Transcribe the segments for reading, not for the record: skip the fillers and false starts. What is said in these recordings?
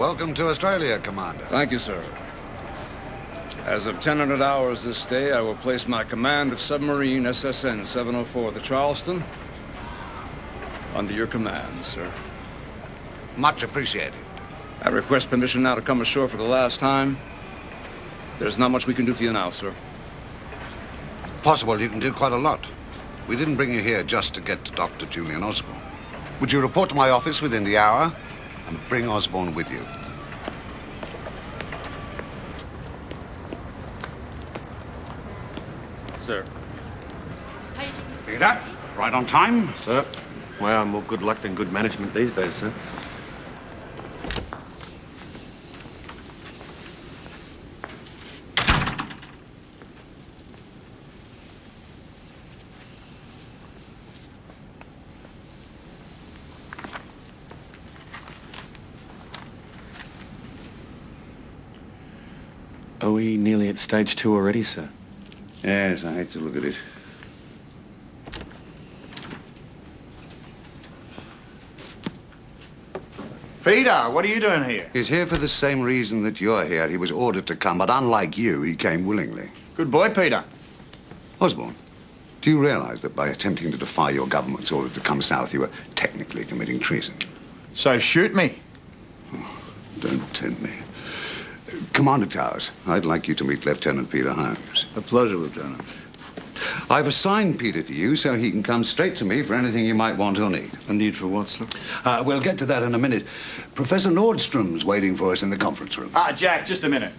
Welcome to Australia, Commander. Thank you, sir. As of 1000 hours this day, I will place my command of submarine SSN 704, the Charleston, under your command, sir. Much appreciated. I request permission now to come ashore for the last time. There's not much we can do for you now, sir. Possible you can do quite a lot. We didn't bring you here just to get to Dr. Julian Osborne. Would you report to my office within the hour and bring Osborne with you? Sir. Peter, right on time. Sir, well, more good luck than good management these days, sir. Are we nearly at stage 2 already, sir? Yes, I hate to look at it. Peter, what are you doing here? He's here for the same reason that you're here. He was ordered to come, but unlike you, he came willingly. Good boy, Peter. Osborne, do you realize that by attempting to defy your government's order to come south, you were technically committing treason? So shoot me. Oh, don't tempt me. Commander Towers, I'd like you to meet Lieutenant Peter Holmes. A pleasure, Lieutenant. I've assigned Peter to you so he can come straight to me for anything you might want or need. A need for what, sir? We'll get to that in a minute. Professor Nordstrom's waiting for us in the conference room. Jack, just a minute.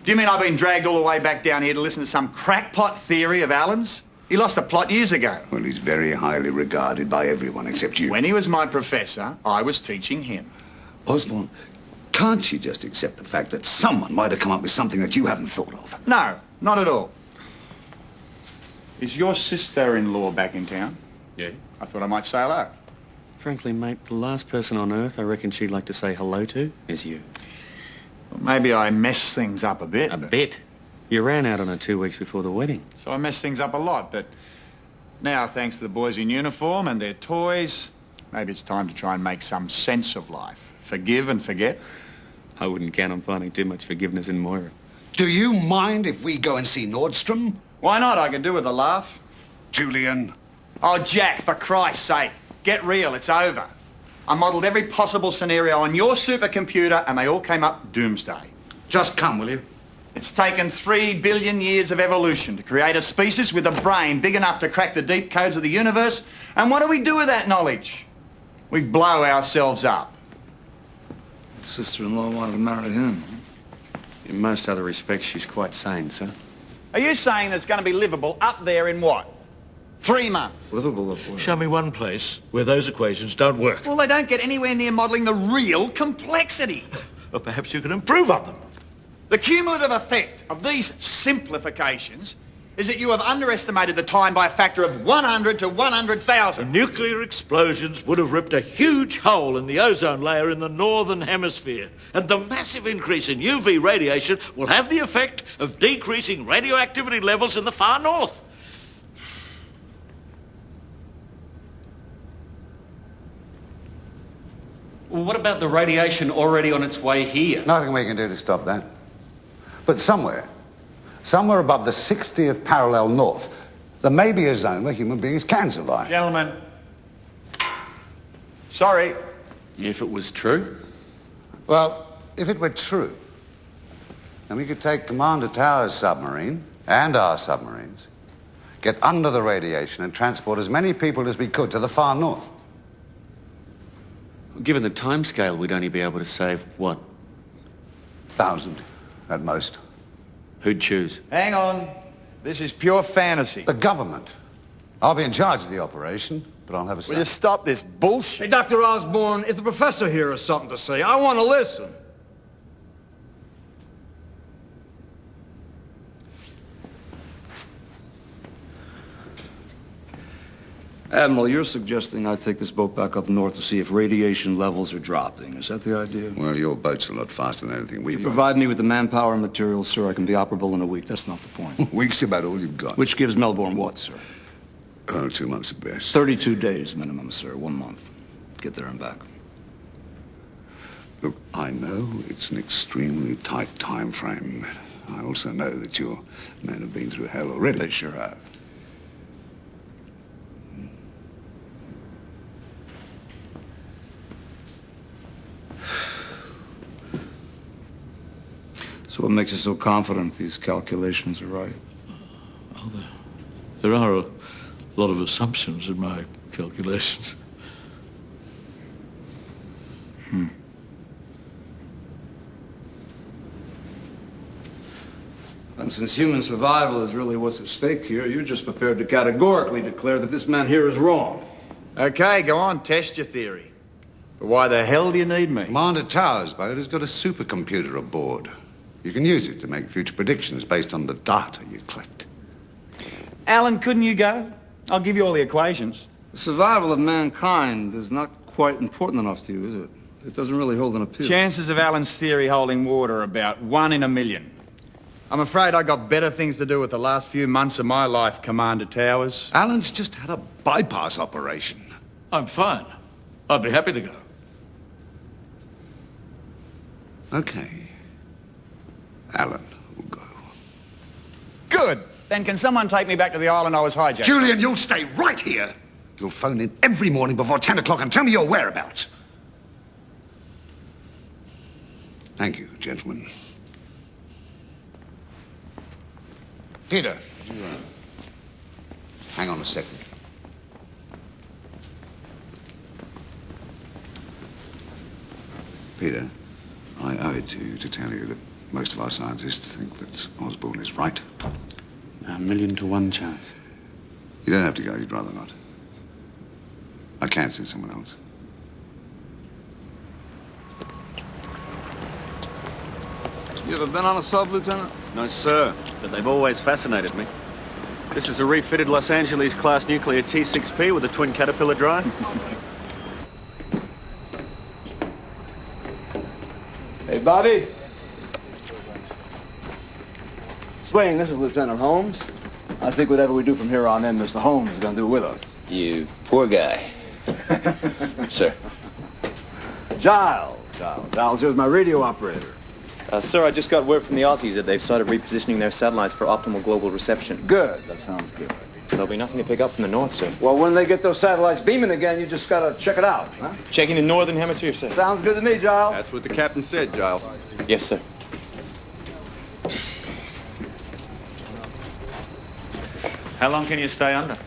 Do you mean I've been dragged all the way back down here to listen to some crackpot theory of Alan's? He lost the plot years ago. Well, he's very highly regarded by everyone except you. When he was my professor, I was teaching him. Osborne, can't you just accept the fact that someone might have come up with something that you haven't thought of? No, not at all. Is your sister-in-law back in town? Yeah. I thought I might say hello. Frankly, mate, the last person on Earth I reckon she'd like to say hello to is you. Well, maybe I messed things up a bit. A bit? You ran out on her 2 weeks before the wedding. So I messed things up a lot, but now, thanks to the boys in uniform and their toys, maybe it's time to try and make some sense of life. Forgive and forget. I wouldn't count on finding too much forgiveness in Moira. Do you mind if we go and see Nordstrom? Why not? I can do with a laugh. Julian. Oh, Jack, for Christ's sake, get real. It's over. I modelled every possible scenario on your supercomputer and they all came up doomsday. Just come, will you? It's taken 3 billion years of evolution to create a species with a brain big enough to crack the deep codes of the universe. And what do we do with that knowledge? We blow ourselves up. Sister-in-law wanted to marry him. In most other respects, she's quite sane, sir. Are you saying that it's going to be livable up there in what? 3 months? Livable up where? Show me one place where those equations don't work. Well, they don't get anywhere near modelling the real complexity. Or perhaps you can improve on them. The cumulative effect of these simplifications is that you have underestimated the time by a factor of 100 to 100,000. Nuclear explosions would have ripped a huge hole in the ozone layer in the northern hemisphere. And the massive increase in UV radiation will have the effect of decreasing radioactivity levels in the far north. Well, what about the radiation already on its way here? Nothing we can do to stop that. But somewhere above the 60th parallel north, there may be a zone where human beings can survive. Gentlemen, sorry. If it was true? Well, if it were true, then we could take Commander Towers' submarine and our submarines, get under the radiation and transport as many people as we could to the far north. Given the timescale, we'd only be able to save, what? 1,000 at most. Who'd choose? Hang on. This is pure fantasy. The government. I'll be in charge of the operation, but I'll have a say. Will you stop this bullshit? Hey, Dr. Osborne, if the professor here has something to say, I want to listen. Admiral, you're suggesting I take this boat back up north to see if radiation levels are dropping. Is that the idea? Well, your boat's a lot faster than anything we've got. Provide me with the manpower and materials, sir. I can be operable in a week. That's not the point. Week's about all you've got. Which gives Melbourne what, sir? Oh, 2 months at best. 32 days minimum, sir. 1 month. Get there and back. Look, I know it's an extremely tight time frame. I also know that your men have been through hell already. They sure have. So what makes you so confident these calculations are right? Oh, there are a lot of assumptions in my calculations. And since human survival is really what's at stake here, you're just prepared to categorically declare that this man here is wrong. Okay, go on, test your theory. But why the hell do you need me? Commander Towers, boat, has got a supercomputer aboard. You can use it to make future predictions based on the data you collect. Alan, couldn't you go? I'll give you all the equations. The survival of mankind is not quite important enough to you, is it? It doesn't really hold an appeal. Chances of Alan's theory holding water are about 1 in a million. I'm afraid I got better things to do with the last few months of my life, Commander Towers. Alan's just had a bypass operation. I'm fine. I'd be happy to go. Okay. Alan will go. Good. Then can someone take me back to the island I was hijacked? Julian, you'll stay right here. You'll phone in every morning before 10 o'clock and tell me your whereabouts. Thank you, gentlemen. Peter, hang on a second. Peter, I owe it to you to tell you that most of our scientists think that Osborne is right. 1,000,000 to 1 chance. You don't have to go, you'd rather not. I can't send someone else. You ever been on a sub, Lieutenant? No, sir, but they've always fascinated me. This is a refitted Los Angeles-class nuclear T-6P with a twin Caterpillar drive. Hey, Bobby. Swain, this is Lieutenant Holmes. I think whatever we do from here on in, Mr. Holmes is going to do it with us. You poor guy. Sir. Giles, here's my radio operator. Sir, I just got word from the Aussies that they've started repositioning their satellites for optimal global reception. Good, that sounds good. There'll be nothing to pick up from the north, sir. Well, when they get those satellites beaming again, you just gotta check it out, huh? Checking the northern hemisphere, sir. Sounds good to me, Giles. That's what the captain said, Giles. Yes, sir. How long can you stay under?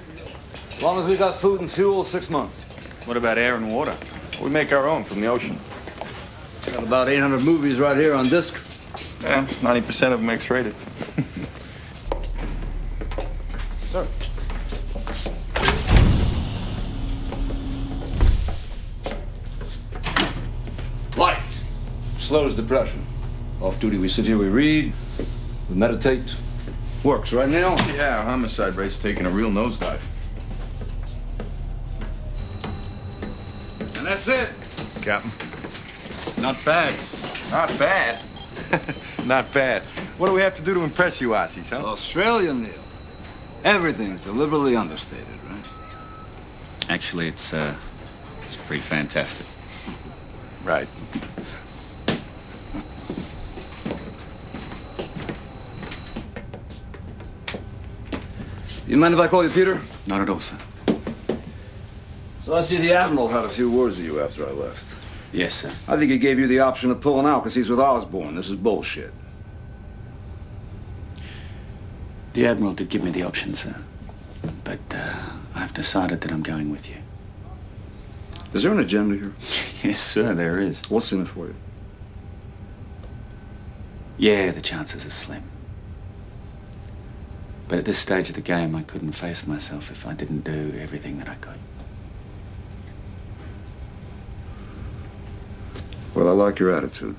As long as we got food and fuel, 6 months. What about air and water? We make our own from the ocean. Got about 800 movies right here on disc. Yeah, 90% of them X-rated. Sir. Light slows depression. Off duty, we sit here, we read, we meditate. Works, right, Neil? Yeah, our homicide rate's taking a real nosedive. And that's it. Captain. Not bad. Not bad? Not bad. What do we have to do to impress you Aussies, huh? Australia, Neil. Everything's deliberately understated, right? Actually, it's pretty fantastic. Right. You mind if I call you Peter? Not at all, sir. So I see the Admiral had a few words with you after I left. Yes, sir. I think he gave you the option of pulling out because he's with Osborne. This is bullshit. The Admiral did give me the option, sir. But I've decided that I'm going with you. Is there an agenda here? Yes, sir, there is. What's in it for you? Yeah, the chances are slim. But at this stage of the game, I couldn't face myself if I didn't do everything that I could. Well, I like your attitude.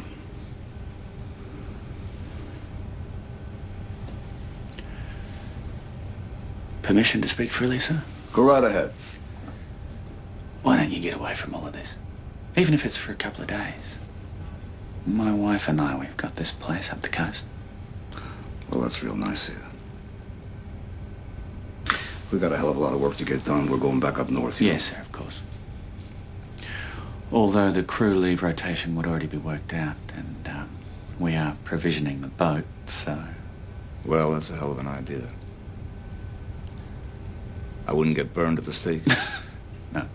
Permission to speak freely, sir? Go right ahead. Why don't you get away from all of this? Even if it's for a couple of days. My wife and I, we've got this place up the coast. Well, that's real nice of you. We've got a hell of a lot of work to get done. We're going back up north. Yes, sir, of course. Although the crew leave rotation would already be worked out, and we are provisioning the boat, so... Well, that's a hell of an idea. I wouldn't get burned at the stake. No.